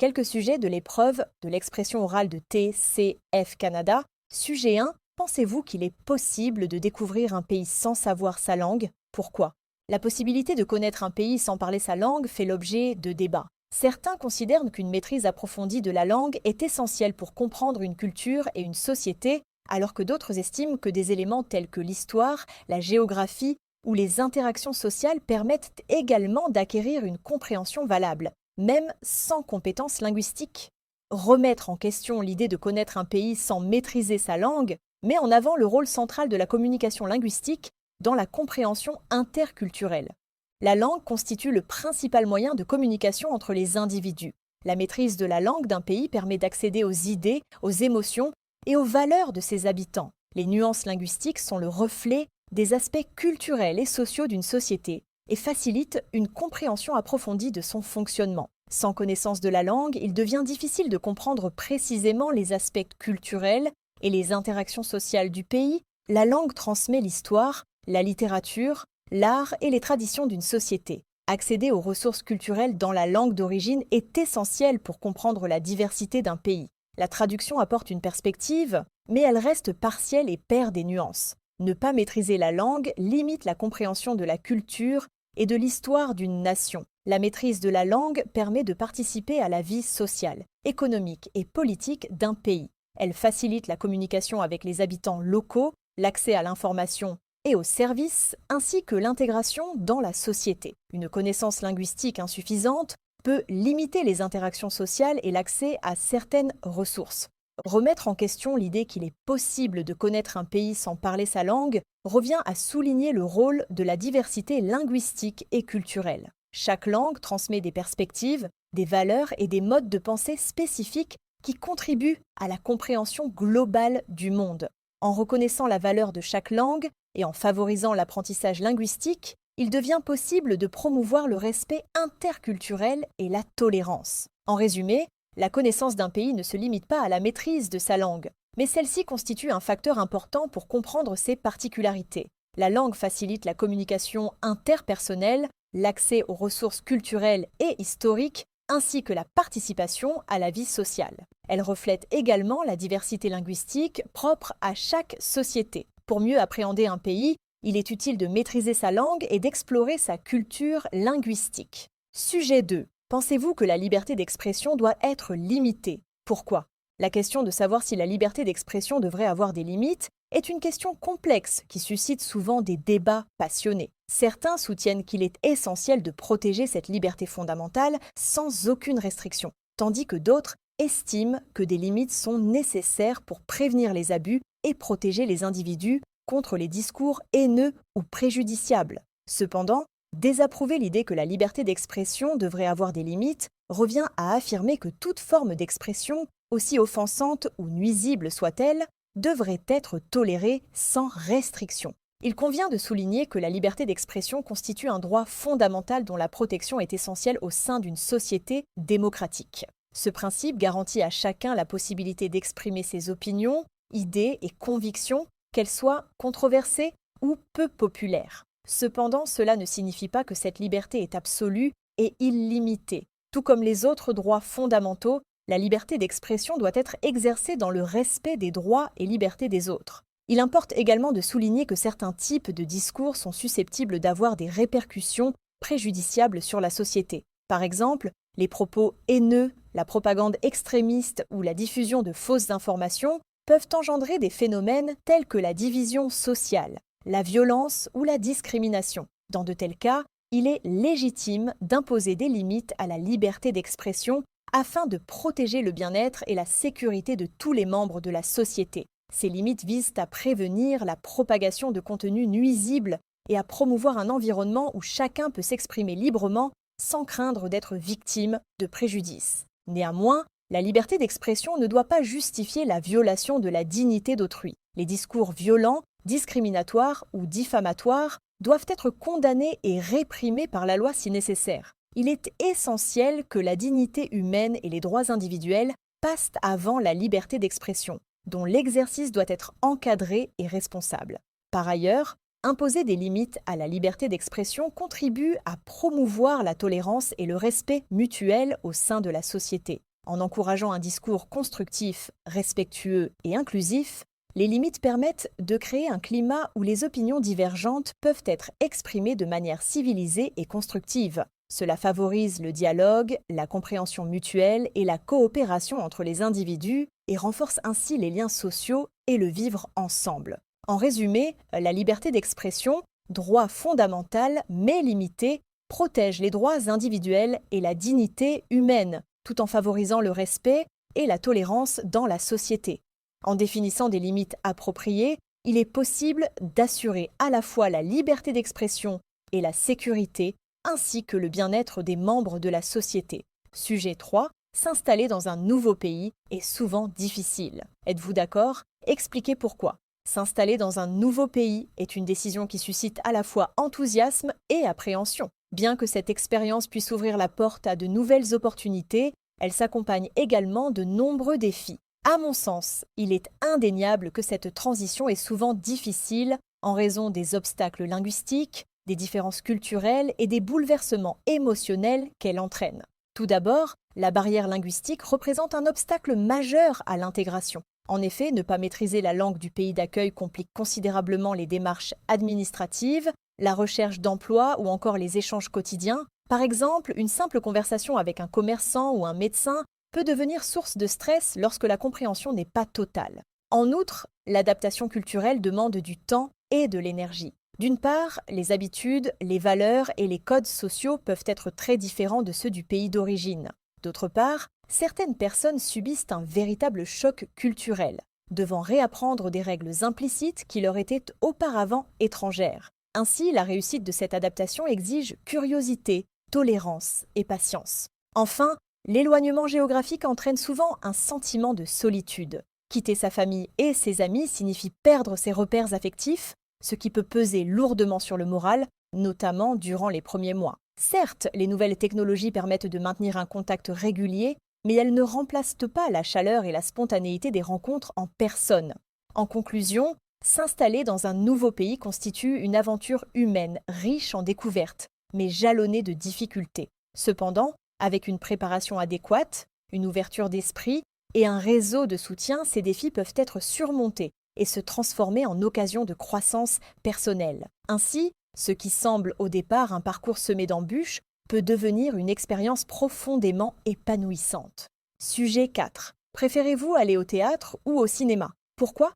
Quelques sujets de l'épreuve de l'expression orale de TCF Canada. Sujet 1. Pensez-vous qu'il est possible de découvrir un pays sans savoir sa langue? Pourquoi? La possibilité de connaître un pays sans parler sa langue fait l'objet de débats. Certains considèrent qu'une maîtrise approfondie de la langue est essentielle pour comprendre une culture et une société, alors que d'autres estiment que des éléments tels que l'histoire, la géographie ou les interactions sociales permettent également d'acquérir une compréhension valable, même sans compétences linguistiques. Remettre en question l'idée de connaître un pays sans maîtriser sa langue met en avant le rôle central de la communication linguistique dans la compréhension interculturelle. La langue constitue le principal moyen de communication entre les individus. La maîtrise de la langue d'un pays permet d'accéder aux idées, aux émotions et aux valeurs de ses habitants. Les nuances linguistiques sont le reflet des aspects culturels et sociaux d'une société et facilitent une compréhension approfondie de son fonctionnement. Sans connaissance de la langue, il devient difficile de comprendre précisément les aspects culturels et les interactions sociales du pays. La langue transmet l'histoire, la littérature, l'art et les traditions d'une société. Accéder aux ressources culturelles dans la langue d'origine est essentiel pour comprendre la diversité d'un pays. La traduction apporte une perspective, mais elle reste partielle et perd des nuances. Ne pas maîtriser la langue limite la compréhension de la culture et de l'histoire d'une nation. La maîtrise de la langue permet de participer à la vie sociale, économique et politique d'un pays. Elle facilite la communication avec les habitants locaux, l'accès à l'information et aux services, ainsi que l'intégration dans la société. Une connaissance linguistique insuffisante peut limiter les interactions sociales et l'accès à certaines ressources. Remettre en question l'idée qu'il est possible de connaître un pays sans parler sa langue revient à souligner le rôle de la diversité linguistique et culturelle. Chaque langue transmet des perspectives, des valeurs et des modes de pensée spécifiques qui contribuent à la compréhension globale du monde. En reconnaissant la valeur de chaque langue et en favorisant l'apprentissage linguistique, il devient possible de promouvoir le respect interculturel et la tolérance. En résumé, la connaissance d'un pays ne se limite pas à la maîtrise de sa langue, mais celle-ci constitue un facteur important pour comprendre ses particularités. La langue facilite la communication interpersonnelle, l'accès aux ressources culturelles et historiques, ainsi que la participation à la vie sociale. Elle reflète également la diversité linguistique propre à chaque société. Pour mieux appréhender un pays, il est utile de maîtriser sa langue et d'explorer sa culture linguistique. Sujet 2. Pensez-vous que la liberté d'expression doit être limitée? Pourquoi? La question de savoir si la liberté d'expression devrait avoir des limites est une question complexe qui suscite souvent des débats passionnés. Certains soutiennent qu'il est essentiel de protéger cette liberté fondamentale sans aucune restriction, tandis que d'autres estiment que des limites sont nécessaires pour prévenir les abus et protéger les individus contre les discours haineux ou préjudiciables. Cependant, désapprouver l'idée que la liberté d'expression devrait avoir des limites revient à affirmer que toute forme d'expression, aussi offensante ou nuisible soit-elle, devrait être tolérée sans restriction. Il convient de souligner que la liberté d'expression constitue un droit fondamental dont la protection est essentielle au sein d'une société démocratique. Ce principe garantit à chacun la possibilité d'exprimer ses opinions, idées et convictions, qu'elles soient controversées ou peu populaires. Cependant, cela ne signifie pas que cette liberté est absolue et illimitée. Tout comme les autres droits fondamentaux, la liberté d'expression doit être exercée dans le respect des droits et libertés des autres. Il importe également de souligner que certains types de discours sont susceptibles d'avoir des répercussions préjudiciables sur la société. Par exemple, les propos haineux, la propagande extrémiste ou la diffusion de fausses informations peuvent engendrer des phénomènes tels que la division sociale, la violence ou la discrimination. Dans de tels cas, il est légitime d'imposer des limites à la liberté d'expression afin de protéger le bien-être et la sécurité de tous les membres de la société. Ces limites visent à prévenir la propagation de contenus nuisibles et à promouvoir un environnement où chacun peut s'exprimer librement sans craindre d'être victime de préjudices. Néanmoins, la liberté d'expression ne doit pas justifier la violation de la dignité d'autrui. Les discours violents, discriminatoires ou diffamatoires doivent être condamnés et réprimés par la loi si nécessaire. Il est essentiel que la dignité humaine et les droits individuels passent avant la liberté d'expression, dont l'exercice doit être encadré et responsable. Par ailleurs, imposer des limites à la liberté d'expression contribue à promouvoir la tolérance et le respect mutuel au sein de la société. En encourageant un discours constructif, respectueux et inclusif, les limites permettent de créer un climat où les opinions divergentes peuvent être exprimées de manière civilisée et constructive. Cela favorise le dialogue, la compréhension mutuelle et la coopération entre les individus et renforce ainsi les liens sociaux et le vivre ensemble. En résumé, la liberté d'expression, droit fondamental mais limité, protège les droits individuels et la dignité humaine, tout en favorisant le respect et la tolérance dans la société. En définissant des limites appropriées, il est possible d'assurer à la fois la liberté d'expression et la sécurité, ainsi que le bien-être des membres de la société. Sujet 3. S'installer dans un nouveau pays est souvent difficile. Êtes-vous d'accord? Expliquez pourquoi. S'installer dans un nouveau pays est une décision qui suscite à la fois enthousiasme et appréhension. Bien que cette expérience puisse ouvrir la porte à de nouvelles opportunités, elle s'accompagne également de nombreux défis. À mon sens, il est indéniable que cette transition est souvent difficile en raison des obstacles linguistiques, des différences culturelles et des bouleversements émotionnels qu'elle entraîne. Tout d'abord, la barrière linguistique représente un obstacle majeur à l'intégration. En effet, ne pas maîtriser la langue du pays d'accueil complique considérablement les démarches administratives, la recherche d'emploi ou encore les échanges quotidiens. Par exemple, une simple conversation avec un commerçant ou un médecin peut devenir source de stress lorsque la compréhension n'est pas totale. En outre, l'adaptation culturelle demande du temps et de l'énergie. D'une part, les habitudes, les valeurs et les codes sociaux peuvent être très différents de ceux du pays d'origine. D'autre part, certaines personnes subissent un véritable choc culturel, devant réapprendre des règles implicites qui leur étaient auparavant étrangères. Ainsi, la réussite de cette adaptation exige curiosité, tolérance et patience. Enfin, l'éloignement géographique entraîne souvent un sentiment de solitude. Quitter sa famille et ses amis signifie perdre ses repères affectifs, ce qui peut peser lourdement sur le moral, notamment durant les premiers mois. Certes, les nouvelles technologies permettent de maintenir un contact régulier, mais elles ne remplacent pas la chaleur et la spontanéité des rencontres en personne. En conclusion, s'installer dans un nouveau pays constitue une aventure humaine, riche en découvertes, mais jalonnée de difficultés. Cependant, avec une préparation adéquate, une ouverture d'esprit et un réseau de soutien, ces défis peuvent être surmontés et se transformer en occasion de croissance personnelle. Ainsi, ce qui semble au départ un parcours semé d'embûches peut devenir une expérience profondément épanouissante. Sujet 4. Préférez-vous aller au théâtre ou au cinéma? Pourquoi?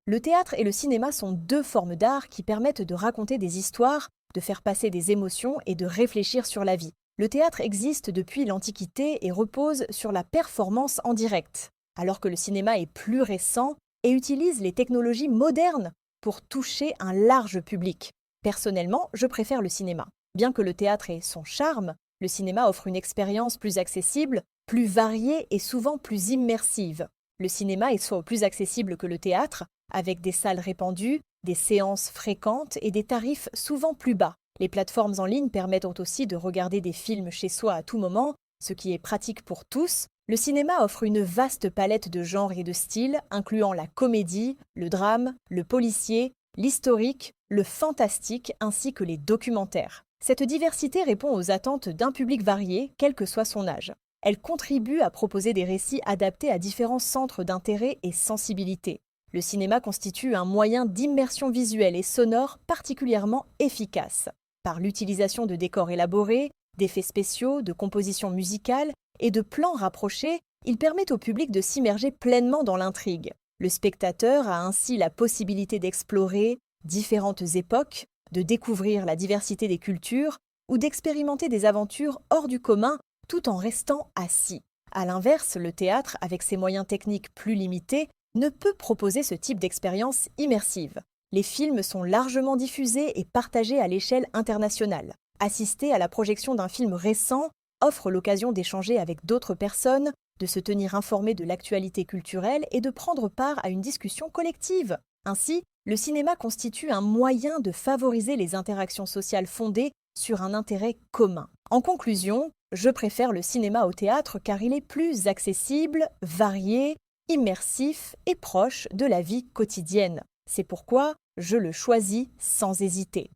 Le théâtre et le cinéma sont deux formes d'art qui permettent de raconter des histoires, de faire passer des émotions et de réfléchir sur la vie. Le théâtre existe depuis l'Antiquité et repose sur la performance en direct, alors que le cinéma est plus récent et utilise les technologies modernes pour toucher un large public. Personnellement, je préfère le cinéma. Bien que le théâtre ait son charme, le cinéma offre une expérience plus accessible, plus variée et souvent plus immersive. Le cinéma est soit plus accessible que le théâtre, avec des salles répandues, des séances fréquentes et des tarifs souvent plus bas. Les plateformes en ligne permettent aussi de regarder des films chez soi à tout moment, ce qui est pratique pour tous. Le cinéma offre une vaste palette de genres et de styles, incluant la comédie, le drame, le policier, l'historique, le fantastique ainsi que les documentaires. Cette diversité répond aux attentes d'un public varié, quel que soit son âge. Elle contribue à proposer des récits adaptés à différents centres d'intérêt et sensibilité. Le cinéma constitue un moyen d'immersion visuelle et sonore particulièrement efficace. Par l'utilisation de décors élaborés, d'effets spéciaux, de compositions musicales et de plans rapprochés, il permet au public de s'immerger pleinement dans l'intrigue. Le spectateur a ainsi la possibilité d'explorer différentes époques, de découvrir la diversité des cultures ou d'expérimenter des aventures hors du commun tout en restant assis. À l'inverse, le théâtre, avec ses moyens techniques plus limités, ne peut proposer ce type d'expérience immersive. Les films sont largement diffusés et partagés à l'échelle internationale. Assister à la projection d'un film récent offre l'occasion d'échanger avec d'autres personnes, de se tenir informé de l'actualité culturelle et de prendre part à une discussion collective. Ainsi, le cinéma constitue un moyen de favoriser les interactions sociales fondées sur un intérêt commun. En conclusion, je préfère le cinéma au théâtre car il est plus accessible, varié, immersif et proche de la vie quotidienne. C'est pourquoi je le choisis sans hésiter.